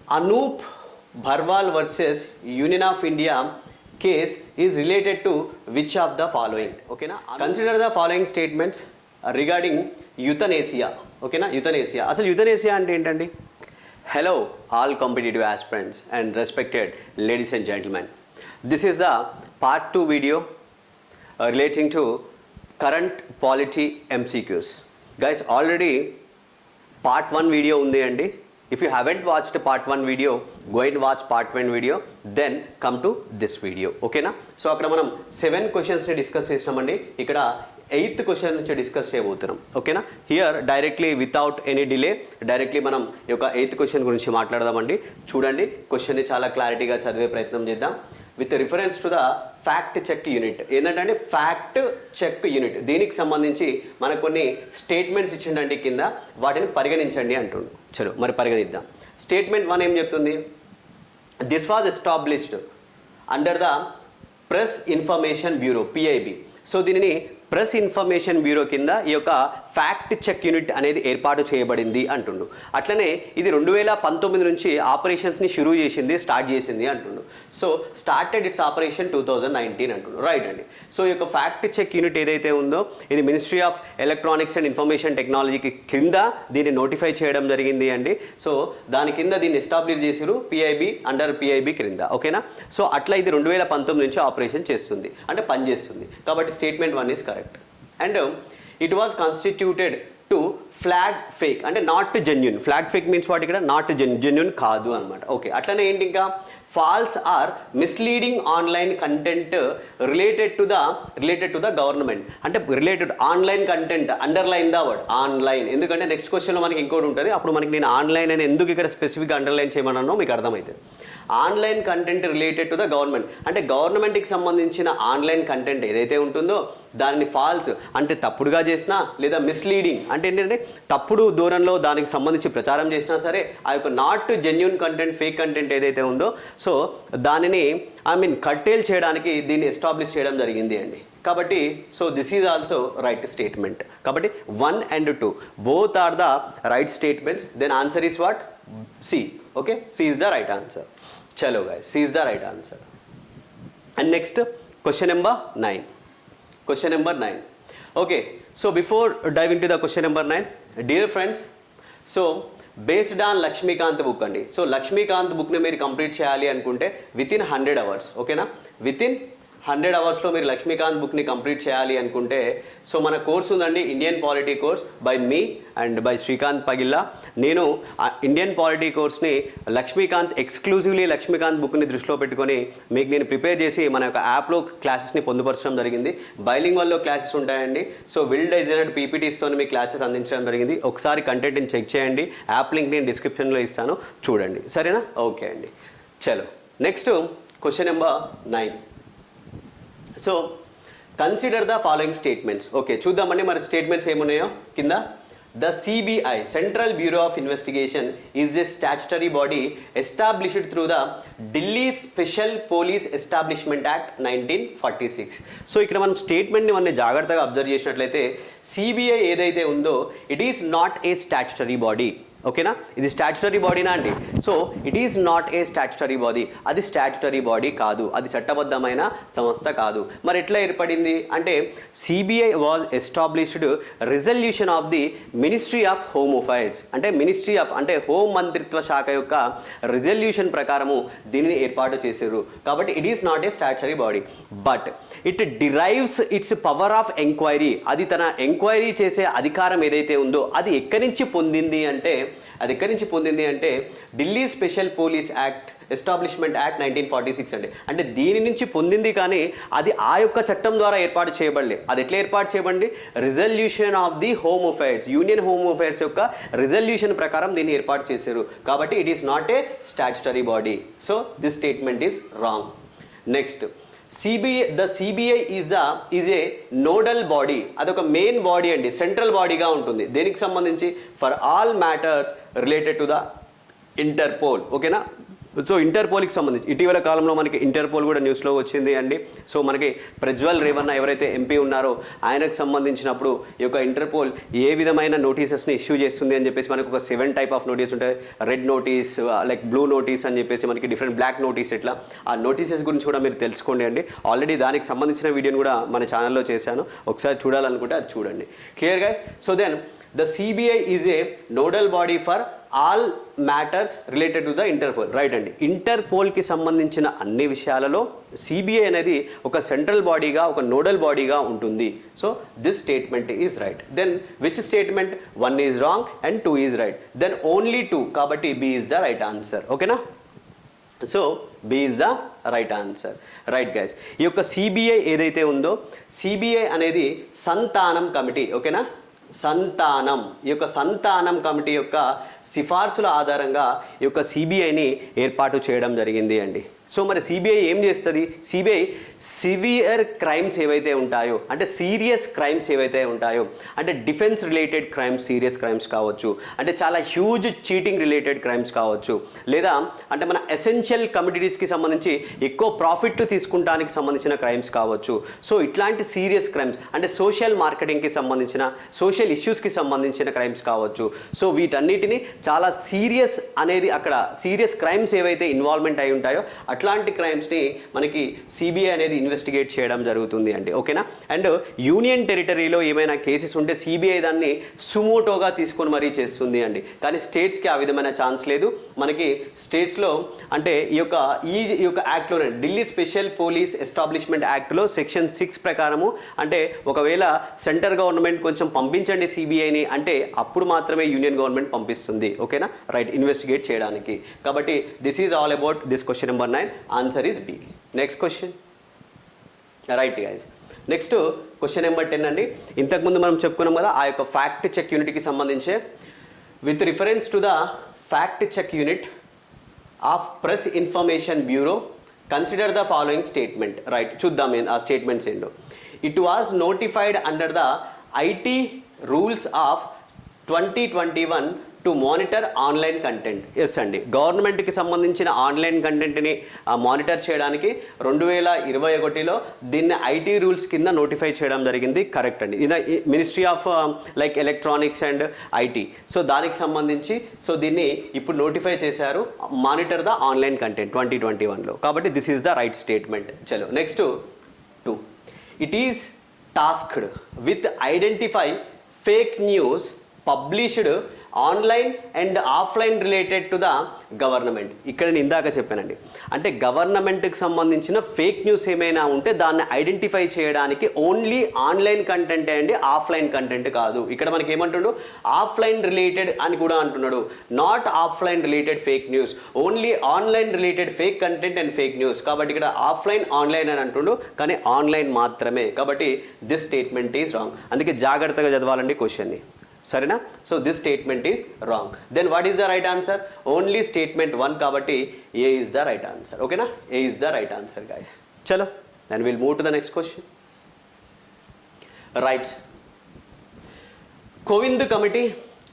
Anoop Bharwal versus Union of India case is related to which of the following? Okay na? Consider the following statements regarding euthanasia. Okay na? Euthanasia. అసలు euthanasia అంటే ఏంటండి? Hello all competitive aspirants and respected ladies and gentlemen. This is a part 2 video relating to current polity MCQs. Guys, already part 1 video undi andi. If you haven't watched part 1 video, go and watch part 1 video, then come to this video. Okay na? So akkada manam 7 questions ni discuss chesnamandi. Ikkada 8th question నుంచి discuss చేయబోతున్నాం. ఓకేనా? Here directly without any delay directly మనం ఈ యొక్క 8th question గురించి మాట్లాడదామండి. చూడండి, క్వశ్చన్ని చాలా క్లారిటీగా చదివే ప్రయత్నం చేద్దాం with reference to the fact check unit. ఏంటంటే ఫ్యాక్ట్ చెక్ యూనిట్, దీనికి సంబంధించి మనకు కొన్ని స్టేట్మెంట్స్ ఇచ్చిండండి కింద, వాటిని పరిగణించండి అంటుండు. చలో మరి పరిగణిద్దాం. స్టేట్మెంట్ 1 ఏం చెప్తుంది? This was established under the press information bureau PIB. So దీనిని ప్రెస్ ఇన్ఫర్మేషన్ బ్యూరో కింద ఈ యొక్క ఫ్యాక్ట్ చెక్ యూనిట్ అనేది ఏర్పాటు చేయబడింది అంటుండు. అట్లనే ఇది 2019 నుంచి ఆపరేషన్స్ని స్టార్ట్ చేసింది అంటుండు. సో స్టార్టెడ్ ఇట్స్ ఆపరేషన్ 2019 అంటుండు. రైట్ అండి. సో ఈ యొక్క ఫ్యాక్ట్ చెక్ యూనిట్ ఏదైతే ఉందో ఇది ministry of electronics and information టెక్నాలజీకి కింద దీన్ని నోటిఫై చేయడం జరిగింది అండి. సో దాని కింద దీన్ని ఎస్టాబ్లిష్ చేసిరు పిఐబి, అండర్ పిఐబి క్రింద. ఓకేనా? సో అట్లా ఇది 2019 నుంచి ఆపరేషన్ చేస్తుంది, అంటే పనిచేస్తుంది. కాబట్టి statement 1 is correct. And it was constituted to flag fake, అంటే not genuine. Flag fake means వాటి ఇక్కడ నాట్ జెన్యున్ కాదు అనమాట. ఓకే, అట్లనే ఏంటి ఇంకా false or misleading online content related to the government. అంటే related online content, underline the word online. ఎందుకంటే నెక్స్ట్ క్వశ్చన్లో మనకి ఇంకోటి ఉంటుంది, అప్పుడు మనకి నేను ఆన్లైన్ అని ఎందుకు ఇక్కడ స్పెసిఫిక్గా అండర్లైన్ చేయమన్నానో మీకు అర్థమవుతుంది. Online content related to the government, అంటే గవర్నమెంట్కి సంబంధించిన ఆన్లైన్ కంటెంట్ ఏదైతే ఉంటుందో దాన్ని ఫాల్స్ అంటే తప్పుడుగా చేసినా, లేదా మిస్లీడింగ్ అంటే ఏంటంటే తప్పుడు దూరంలో దానికి సంబంధించి ప్రచారం చేసినా సరే, ఆ యొక్క not genuine content, fake content ఏదైతే ఉందో సో దానిని కట్టేల్ చేయడానికి దీన్ని ఎస్టాబ్లిష్ చేయడం జరిగింది అండి. కాబట్టి so this is also right statement. కాబట్టి 1 and 2 both are the right statements. Then answer is what? C. Okay, C is the right answer. చలో guys, C is the right answer. And next question number 9. Question number 9. Okay, so before diving to the question number 9, dear friends, so based on Lakshmikant book అండి. So Lakshmikanth బుక్ని మీరు complete చేయాలి అనుకుంటే within 100 hours. ఓకేనా? Within 100 hours మీరు లక్ష్మీకాంత్ బుక్ని complete చేయాలి అనుకుంటే సో మన కోర్స్ ఉందండి, Indian polity course by me and by Srikanth Pagilla. నేను ఇండియన్ పాలిటీ కోర్స్ని లక్ష్మీకాంత్ ఎక్స్క్లూజివ్లీ లక్ష్మీకాంత్ బుక్ని దృష్టిలో పెట్టుకొని మీకు నేను ప్రిపేర్ చేసి మన యొక్క యాప్లో క్లాసెస్ని పొందుపరచడం జరిగింది. బైలింగ్వల్లో క్లాసెస్ ఉంటాయండి. సో వెల్ డిజైనర్డ్ పీపీటీస్తో మీకు క్లాసెస్ అందించడం జరిగింది. ఒకసారి కంటెంట్ని చెక్ చేయండి. యాప్ లింక్ నేను డిస్క్రిప్షన్లో ఇస్తాను, చూడండి. సరేనా? ఓకే అండి. చలో next question number 9. So consider the following statements. Okay, చూద్దామండి మరి స్టేట్మెంట్స్ ఏమున్నాయో కింద. The CBI, central bureau of investigation, is a statutory body established through the Delhi special police establishment act 1946. So ఇక్కడ మనం స్టేట్మెంట్ని మనం జాగ్రత్తగా అబ్జర్వ్ చేసినట్లయితే సిబిఐ ఏదైతే ఉందో it is not a statutory body. ఓకేనా? ఇది స్టాచ్యుటరీ బాడీనా అండి? So it is not a statutory body. అది స్టాచ్యుటరీ బాడీ కాదు, అది చట్టబద్ధమైన సంస్థ కాదు. మరి ఎట్లా ఏర్పడింది అంటే CBI was established resolution of the ministry of home affairs, అంటే మినిస్ట్రీ ఆఫ్ అంటే హోం మంత్రిత్వ శాఖ యొక్క రిజల్యూషన్ ప్రకారము దీనిని ఏర్పాటు చేశారు. కాబట్టి it is not a statutory body, but it derives its power of enquiry. అది తన ఎంక్వైరీ చేసే అధికారం ఏదైతే ఉందో అది ఎక్కడి నుంచి పొందింది అంటే Delhi special police act establishment act 1946 అండి. అంటే దీని నుంచి పొందింది, కానీ అది ఆ యొక్క చట్టం ద్వారా ఏర్పాటు చేయబడలే. అది ఎట్లా ఏర్పాటు చేయబడింది? Resolution of the home affairs, union home affairs యొక్క రిజల్యూషన్ ప్రకారం దీన్ని ఏర్పాటు చేశారు. కాబట్టి it is not a statutory body. So this statement is wrong. Next, the CBI is a nodal body. అదొక మెయిన్ బాడీ అండి, సెంట్రల్ బాడీగా ఉంటుంది. దేనికి సంబంధించి? For all matters related to the interpole. ఓకేనా? సో ఇంటర్పోల్కి సంబంధించి ఇటీవల కాలంలో మనకి ఇంటర్పోల్ కూడా న్యూస్లో వచ్చింది అండి. సో మనకి ప్రజ్వల్ రేవన్న ఎవరైతే ఎంపీ ఉన్నారో ఆయనకు సంబంధించినప్పుడు ఈ యొక్క ఇంటర్పోల్ ఏ విధమైన నోటీసెస్ని ఇష్యూ చేస్తుంది అని చెప్పేసి మనకు ఒక 7 టైప్ ఆఫ్ నోటీస్ ఉంటాయి. Red notice, like blue notice అని చెప్పేసి మనకి డిఫరెంట్ బ్లాక్ నోటీస్, ఇట్లా ఆ నోటీసెస్ గురించి కూడా మీరు తెలుసుకోండి అండి. ఆల్రెడీ దానికి సంబంధించిన వీడియోని కూడా మన ఛానల్లో చేశాను, ఒకసారి చూడాలనుకుంటే అది చూడండి. Clear guys? So then the CBI is a nodal body for all matters related to the Interpol, right అండి. ఇంటర్పోల్కి సంబంధించిన అన్ని విషయాలలో సిబిఐ అనేది ఒక సెంట్రల్ బాడీగా, ఒక నోడల్ బాడీగా ఉంటుంది. So this statement is right. Then which statement? 1 is wrong and 2 is right. Then only 2, కాబట్టి B is the right answer. ఓకేనా? So B is the right answer. Right guys, ఈ యొక్క CBI ఏదైతే ఉందో, CBI అనేది సంతానం కమిటీ. ఓకేనా? సంతానం, ఈ యొక్క సంతానం కమిటీ యొక్క సిఫార్సుల ఆధారంగా ఈ యొక్క సిబిఐని ఏర్పాటు చేయడం జరిగింది అండి. సో మరి సిబిఐ ఏం చేస్తుంది? సిబిఐ సివియర్ క్రైమ్స్ ఏవైతే ఉంటాయో, అంటే సీరియస్ క్రైమ్స్ ఏవైతే ఉంటాయో, అంటే defence related crimes, serious crimes కావచ్చు, అంటే చాలా హ్యూజ్ చీటింగ్ రిలేటెడ్ క్రైమ్స్ కావచ్చు, లేదా అంటే మన ఎసెన్షియల్ కమ్యూనిటీస్కి సంబంధించి ఎక్కువ ప్రాఫిట్ తీసుకుంటానికి సంబంధించిన క్రైమ్స్ కావచ్చు. సో ఇట్లాంటి సీరియస్ క్రైమ్స్, అంటే సోషల్ మార్కెటింగ్కి సంబంధించిన, సోషల్ ఇష్యూస్కి సంబంధించిన క్రైమ్స్ కావచ్చు. సో వీటన్నిటిని చాలా సీరియస్ అనేది, అక్కడ సీరియస్ క్రైమ్స్ ఏవైతే ఇన్వాల్వ్మెంట్ అయి ఉంటాయో అట్లాంటి క్రైమ్స్ని మనకి సిబిఐ అనేది ఇన్వెస్టిగేట్ చేయడం జరుగుతుంది అండి. ఓకేనా? అండ్ యూనియన్ టెరిటరీలో ఏమైనా కేసెస్ ఉంటే సిబిఐ దాన్ని సుమోటోగా తీసుకొని మరీ చేస్తుంది అండి. కానీ స్టేట్స్కి ఆ విధమైన ఛాన్స్ లేదు. మనకి స్టేట్స్లో అంటే ఈ యొక్క యాక్ట్లోనే, ఢిల్లీ స్పెషల్ పోలీస్ ఎస్టాబ్లిష్మెంట్ యాక్ట్లో సెక్షన్ 6 ప్రకారము, అంటే ఒకవేళ సెంట్రల్ గవర్నమెంట్ కొంచెం పంపించండి సిబిఐని అంటే అప్పుడు మాత్రమే యూనియన్ గవర్నమెంట్ పంపిస్తుంది. ఓకేనా? రైట్, ఇన్వెస్టిగేట్ చేయడానికి. కాబట్టి this is all about this question number 9. Answer is B. Next question. Right guys, next question number 10 అండి. ఇంతకుముందు మనం చెప్పుకున్నాం కదా ఆ యొక్క ఫ్యాక్ట్ చెక్ యూనిట్కి సంబంధించి, with reference to the fact check unit of press information bureau consider the following statement. Right, చూద్దాం ఆ స్టేట్మెంట్స్ ఏంటో. It was notified under the IT rules of 2021 to monitor online content. Yes అండి, గవర్నమెంట్కి సంబంధించిన online కంటెంట్ని monitor చేయడానికి 2021లో దీన్ని IT rules కింద నోటిఫై చేయడం జరిగింది. కరెక్ట్ అండి. ఇది ministry of like electronics and IT. So దానికి సంబంధించి సో దీన్ని ఇప్పుడు నోటిఫై చేశారు, మానిటర్ ద ఆన్లైన్ కంటెంట్ 2021లో. కాబట్టి this is the right statement. చలో next 2. It is tasked with identify fake news published online and offline related to the government. ఇక్కడ నేను ఇందాక చెప్పానండి, అంటే గవర్నమెంట్కి సంబంధించిన ఫేక్ న్యూస్ ఏమైనా ఉంటే దాన్ని ఐడెంటిఫై చేయడానికి ఓన్లీ ఆన్లైన్ కంటెంటే అండి, ఆఫ్లైన్ కంటెంట్ కాదు. ఇక్కడ మనకి ఏమంటున్నాడు? ఆఫ్లైన్ రిలేటెడ్ అని కూడా అంటున్నాడు. Not offline related fake news, only online related fake content and fake news. కాబట్టి ఇక్కడ ఆఫ్లైన్ ఆన్లైన్ అని అంటుండు, కానీ ఆన్లైన్ మాత్రమే. కాబట్టి దిస్ స్టేట్మెంట్ ఈజ్ రాంగ్. అందుకే జాగ్రత్తగా చదవాలండి క్వశ్చన్ని. సరేనా? So this statement is wrong. Then what is the right answer? Only statement 1. కాబట్టి A is the right answer. ఓకేనా? A is the right answer guys. చలో then will move to the next question. Right, Kovind committee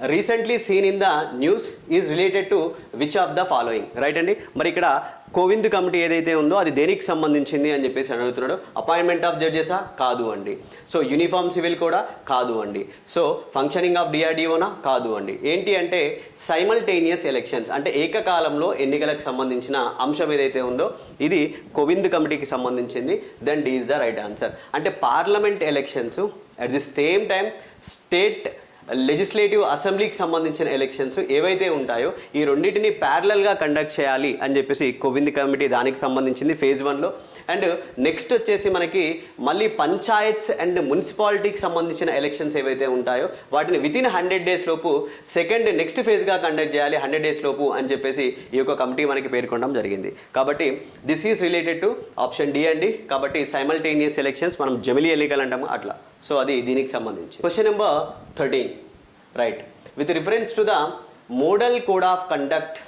recently seen in the news is related to which of the following? Right అండి. మరి ఇక్కడ Kovind committee ఏదైతే ఉందో అది దేనికి సంబంధించింది అని చెప్పేసి అడుగుతున్నాడు. అపాయింట్మెంట్ ఆఫ్ జడ్జెసా? కాదు అండి. సో యూనిఫామ్ సివిల్ కూడా కాదు అండి. సో ఫంక్షనింగ్ ఆఫ్ డిఆర్డిఓనా? కాదు అండి. ఏంటి అంటే సైమల్టేనియస్ ఎలక్షన్స్, అంటే ఏకకాలంలో ఎన్నికలకు సంబంధించిన అంశం ఏదైతే ఉందో ఇది కోవింద్ కమిటీకి సంబంధించింది. Then D is the right answer. అంటే parliament elections at the same time state legislative అసెంబ్లీకి సంబంధించిన ఎలక్షన్స్ ఏవైతే ఉంటాయో ఈ రెండింటిని ప్యారలల్గా కండక్ట్ చేయాలి అని చెప్పేసి కోవింద్ కమిటీ దానికి సంబంధించింది ఫేజ్ 1లో. అండ్ నెక్స్ట్ వచ్చేసి మనకి మళ్ళీ పంచాయత్స్ అండ్ మున్సిపాలిటీకి సంబంధించిన ఎలక్షన్స్ ఏవైతే ఉంటాయో వాటిని వితిన్ 100 days లోపు సెకండ్ నెక్స్ట్ ఫేజ్గా కండక్ట్ చేయాలి 100 days లోపు అని చెప్పేసి ఈ యొక్క కమిటీ మనకి పేర్కొనడం జరిగింది. కాబట్టి this is related to option D అండి. కాబట్టి సైమల్టేనియస్ ఎలక్షన్స్ మనం జమిలీ ఎన్నికలు అంటాము అట్లా. సో అది దీనికి సంబంధించి. Question number 13. Right, with reference to the model code of conduct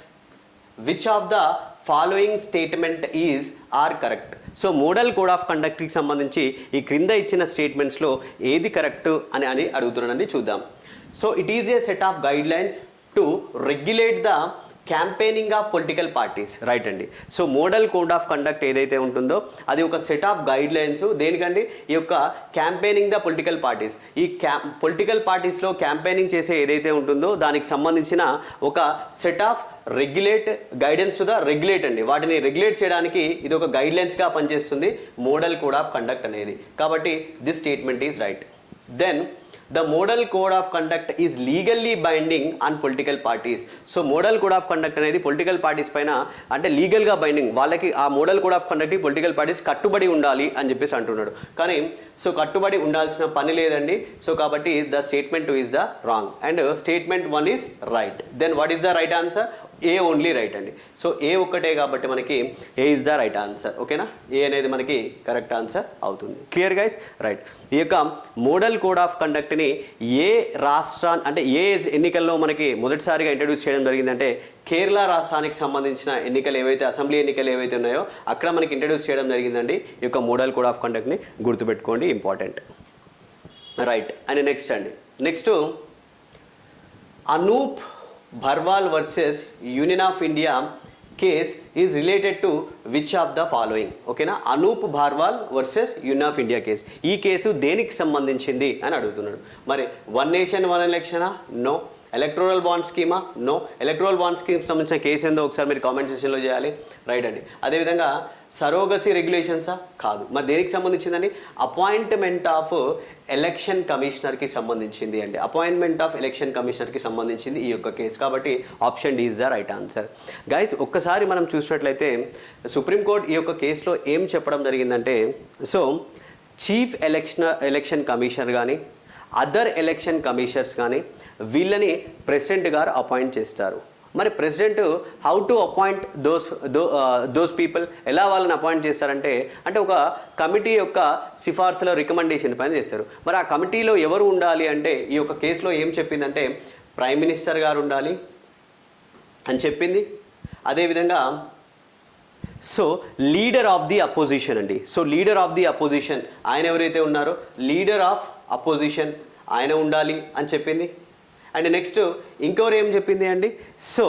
which of the following statement is are correct? So model code of కండక్ట్కి సంబంధించి ఈ క్రింద ఇచ్చిన స్టేట్మెంట్స్లో ఏది కరెక్ట్ అని అడుగుతున్నానండి. చూద్దాం. So it is a set of guidelines to regulate the campaigning of political parties, right అండి. So model code of conduct ఏదైతే ఉంటుందో అది ఒక సెట్ ఆఫ్ గైడ్ లైన్స్ దేనికండి, ఈ యొక్క క్యాంపెయినింగ్ ద పొలిటికల్ పార్టీస్. ఈ పొలిటికల్ పార్టీస్లో క్యాంపెయినింగ్ చేసే ఏదైతే ఉంటుందో దానికి సంబంధించిన ఒక set of regulate guidance to the regulate అండి. వాటిని రెగ్యులేట్ చేయడానికి ఇది ఒక గైడ్ లైన్స్గా పనిచేస్తుంది మోడల్ కోడ్ ఆఫ్ కండక్ట్ అనేది. కాబట్టి this statement is right. Then the model code of conduct is legally binding on political parties. So model code of conduct అనేది political parties పైన అంటే లీగల్గా బైండింగ్, వాళ్ళకి ఆ model code of conduct political parties కట్టుబడి ఉండాలి అని చెప్పేసి అంటున్నాడు. కానీ సో కట్టుబడి ఉండాల్సిన పని లేదండి. సో కాబట్టి the statement 2 is the wrong and statement 1 is right. Then what is the right answer? A only right అండి. సో ఏ ఒక్కటే కాబట్టి మనకి A is the right answer. ఓకేనా, ఏ అనేది మనకి కరెక్ట్ ఆన్సర్ అవుతుంది. Clear guys? రైట్. ఈ యొక్క మోడల్ కోడ్ ఆఫ్ కండక్ట్ని ఏ అంటే ఏ ఎన్నికల్లో మనకి మొదటిసారిగా ఇంట్రడ్యూస్ చేయడం జరిగిందంటే కేరళ రాష్ట్రానికి సంబంధించిన ఎన్నికలు ఏవైతే అసెంబ్లీ ఎన్నికలు ఏవైతే ఉన్నాయో అక్కడ మనకి ఇంట్రడ్యూస్ చేయడం జరిగిందండి ఈ యొక్క మోడల్ కోడ్ ఆఫ్ కండక్ట్ని. గుర్తుపెట్టుకోండి, ఇంపార్టెంట్. రైట్. అండ్ నెక్స్ట్ అండి, next Anoop Bharwal versus Union of India case is related to which of the following? ఓకేనా, Anoop Bharwal versus Union of India కేసు. ఈ కేసు దేనికి సంబంధించింది అని అడుగుతున్నాడు. మరి వన్ నేషన్ వన్ ఎలక్షనా? నో. ఎలక్ట్రల్ బాండ్ స్కీమా? నో. ఎలక్ట్రల్ బాండ్ స్కీమ్ సంబంధించిన కేసు ఏందో ఒకసారి మీరు కామెంట్ సెక్షన్లో చేయాలి. రైట్ అండి. అదేవిధంగా సరోగసీ రెగ్యులేషన్సా? కాదు. మరి దేనికి సంబంధించిందండి? అపాయింట్మెంట్ ఆఫ్ ఎలక్షన్ కమిషనర్కి సంబంధించింది అండి. అపాయింట్మెంట్ ఆఫ్ ఎలక్షన్ కమిషనర్కి సంబంధించింది ఈ యొక్క కేసు. కాబట్టి option D is the right answer. Guys ఒక్కసారి మనం చూసినట్లయితే సుప్రీంకోర్టు ఈ యొక్క కేసులో ఏం చెప్పడం జరిగిందంటే, సో చీఫ్ ఎలక్షన్ కమిషనర్ కానీ అదర్ ఎలక్షన్ కమిషనర్స్ కానీ వీళ్ళని ప్రెసిడెంట్ గారు అపాయింట్ చేస్తారు. మరి president how to appoint those people, ఎలా వాళ్ళని అపాయింట్ చేస్తారంటే అంటే ఒక కమిటీ యొక్క సిఫార్సుల రికమెండేషన్ పైన చేస్తారు. మరి ఆ కమిటీలో ఎవరు ఉండాలి అంటే ఈ యొక్క కేసులో ఏం చెప్పిందంటే ప్రైమ్ మినిస్టర్ గారు ఉండాలి అని చెప్పింది. అదేవిధంగా so leader of the opposition అండి. So leader of the opposition ఆయన ఎవరైతే ఉన్నారో లీడర్ ఆఫ్ అపోజిషన్ ఆయన ఉండాలి అని చెప్పింది. అండ్ నెక్స్ట్ ఇంకెవరు ఏం చెప్పింది అండి, so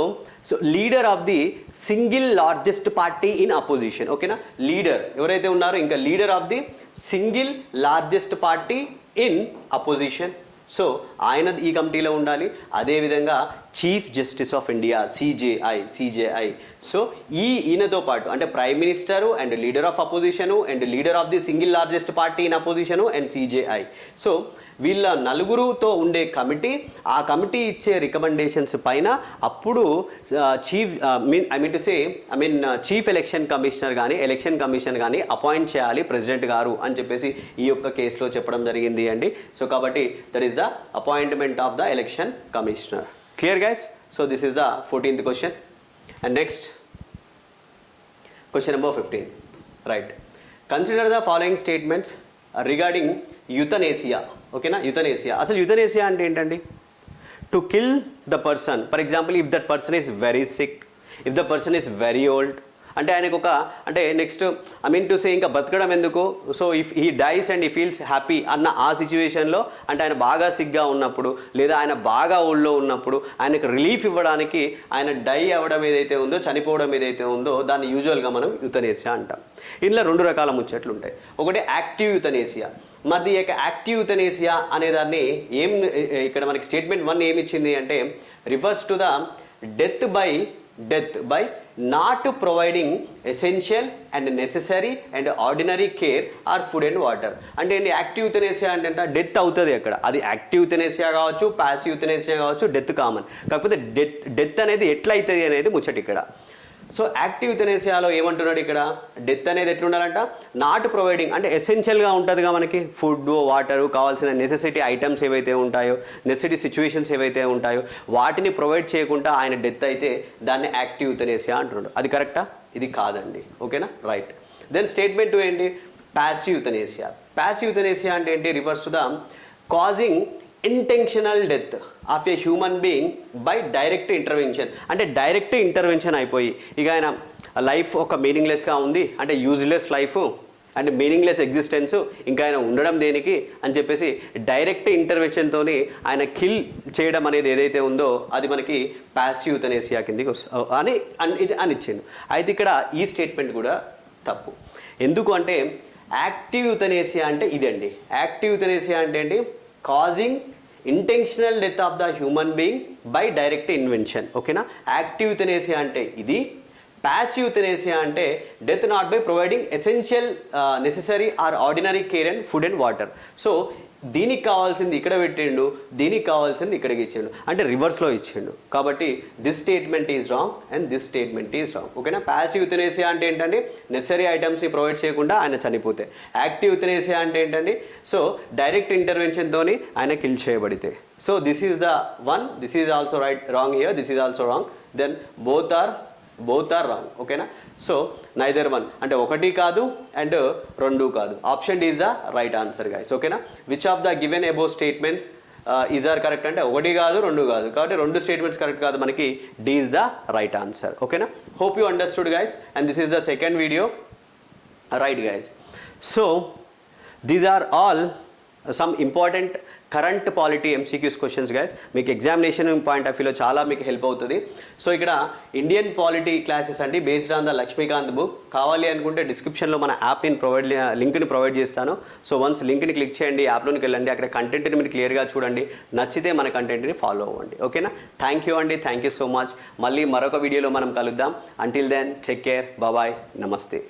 leader of the single largest party in opposition. ఓకేనా, లీడర్ ఎవరైతే ఉన్నారో ఇంకా leader of the single largest party in opposition, so ఆయన ఈ కమిటీలో ఉండాలి. అదేవిధంగా chief justice of India CJI. So ఈయనతో పాటు అంటే prime minister and leader of opposition and leader of the single largest party in opposition and CJI. So వీళ్ళ నలుగురుతో ఉండే కమిటీ, ఆ కమిటీ ఇచ్చే రికమెండేషన్స్ పైన అప్పుడు చీఫ్ ఎలక్షన్ కమిషనర్ కానీ ఎలక్షన్ కమిషన్ కానీ అపాయింట్ చేయాలి ప్రెసిడెంట్ గారు అని చెప్పేసి ఈ యొక్క కేసులో చెప్పడం జరిగింది అండి. సో కాబట్టి that is the appointment of the election commissioner. Clear guys? So this is the 14th question. And next question number 15. Right. Consider the following statements regarding euthanasia. ఓకేనా, యుతనేసియా. అసలు యుతనేసియా అంటే ఏంటండి? To kill the person. For example if that person is very sick, if the person is very old, అంటే ఆయనకు ఒక అంటే next to say ఇంకా బతకడం ఎందుకు, so if he dice and he feels happy అన్న ఆ సిచ్యువేషన్లో అంటే ఆయన బాగా సిక్గా ఉన్నప్పుడు లేదా ఆయన బాగా ఓల్డ్లో ఉన్నప్పుడు ఆయనకు రిలీఫ్ ఇవ్వడానికి ఆయన డై అవ్వడం ఏదైతే ఉందో, చనిపోవడం ఏదైతే ఉందో దాన్ని యూజువల్గా మనం యుతనేసియా అంటాం. ఇందులో 2 రకాల ముచ్చట్లు ఉంటాయి. ఒకటి యాక్టివ్ యుతనేసియా. మరి ఈ యొక్క యాక్టివ్ యుతనేసియా అనేదాన్ని ఇక్కడ మనకి స్టేట్మెంట్ 1 ఏమి ఇచ్చింది అంటే refers to the death by not providing essential and necessary and ordinary care or food and water. అంటే ఏంటి యాక్టివ్ యుతనేసియా అంటే డెత్ అవుతుంది అక్కడ. అది యాక్టివ్ యుతనేసియా కావచ్చు, ప్యాసివ్ యుతనేసియా కావచ్చు, డెత్ కామన్. కాకపోతే డెత్ అనేది ఎట్లా అవుతుంది అనేది ముచ్చట ఇక్కడ. సో యాక్టివ్ యుతనేసియాలో ఏమంటున్నాడు ఇక్కడ, డెత్ అనేది ఎట్లుండాలంట, నాట్ ప్రొవైడింగ్ అంటే ఎసెన్షియల్గా ఉంటుందిగా మనకి ఫుడ్ వాటరు కావాల్సిన నెసెసిటీ ఐటమ్స్ ఏవైతే ఉంటాయో, నెసెసిటీ సిచ్యువేషన్స్ ఏవైతే ఉంటాయో వాటిని ప్రొవైడ్ చేయకుండా ఆయన డెత్ అయితే దాన్ని యాక్టివ్ యుతనేసియా అంటున్నాడు. అది కరెక్టా? ఇది కాదండి. ఓకేనా, రైట్. దెన్ స్టేట్మెంట్ 2 ఏంటి, ప్యాసివ్ యుతనేసియా. ప్యాసివ్ యుతనేసియా అంటే ఏంటి, reverse to the causing intentional death of a human being by direct intervention. అంటే డైరెక్ట్ ఇంటర్వెన్షన్ అయిపోయి ఇక ఆయన లైఫ్ ఒక మీనింగ్లెస్గా ఉంది, అంటే useless life, and meaningless existence ఇంకా ఆయన ఉండడం దేనికి అని చెప్పేసి డైరెక్ట్ ఇంటర్వెన్షన్తో ఆయన కిల్ చేయడం అనేది ఏదైతే ఉందో అది మనకి ప్యాసివ్ యూథనేసియా కిందకి అని ఇచ్చిండు. అయితే ఇక్కడ ఈ స్టేట్మెంట్ కూడా తప్పు. ఎందుకు అంటే యాక్టివ్ యూథనేసియా అంటే ఇదండి. యాక్టివ్ యూథనేసియా అంటే ఏంటి? Causing intentional death of the human being by direct invention. ఓకేనా? యాక్టివ్ యూథనేసియా అంటే ఇది. ప్యాసివ్ యూథనేసియా అంటే death not by providing essential necessary or ordinary care and food and water. So దీనికి కావాల్సింది ఇక్కడ పెట్టిండు, దీనికి కావాల్సింది ఇక్కడికి ఇచ్చిండు, అంటే రివర్స్లో ఇచ్చిండు. కాబట్టి this statement is wrong and this statement is wrong. ఓకేనా? ప్యాసివ్ యూథనేసియా అంటే ఏంటంటే నెసరీ ఐటమ్స్ని ప్రొవైడ్ చేయకుండా ఆయన చనిపోతే. యాక్టివ్ యూథనేసియా అంటే ఏంటండి? సో డైరెక్ట్ ఇంటర్వెన్షన్తో ఆయన కిల్ చేయబడితే. So this is the one, this is also wrong here, this is also wrong, then both are wrong. ఓకేనా? సో నైదర్ వన్ అంటే ఒకటి కాదు అండ్ రెండు కాదు. Option D is the right answer guys. ఓకేనా? Which of the given above statements is are correct అంటే ఒకటి కాదు రెండు కాదు, కాబట్టి రెండు స్టేట్మెంట్స్ కరెక్ట్ కాదు, మనకి D is the right answer. ఓకేనా? Hope you understood guys and this is the second video. Right guys, so these are all some important current polity MCQs questions guys. మీకు ఎగ్జామినేషన్ పాయింట్ ఆఫ్ వ్యూలో చాలా మీకు help అవుతుంది. సో ఇక్కడ Indian polity classes అండి based on the Lakshmikanth book. కావాలి అనుకుంటే డిస్క్రిప్షన్లో మన యాప్ని లింక్ని ప్రొవైడ్ చేస్తాను. సో వన్స్ లింక్ని క్లిక్ చేయండి, యాప్లోకి వెళ్ళండి, అక్కడ కంటెంట్ని మీరు క్లియర్గా చూడండి, నచ్చితే మన కంటెంట్ని ఫాలో అవ్వండి. ఓకేనా? థ్యాంక్ యూ అండి, థ్యాంక్ యూ సో మచ్. మళ్ళీ మరొక వీడియోలో మనం కలుద్దాం. Until then take care, bye, నమస్తే.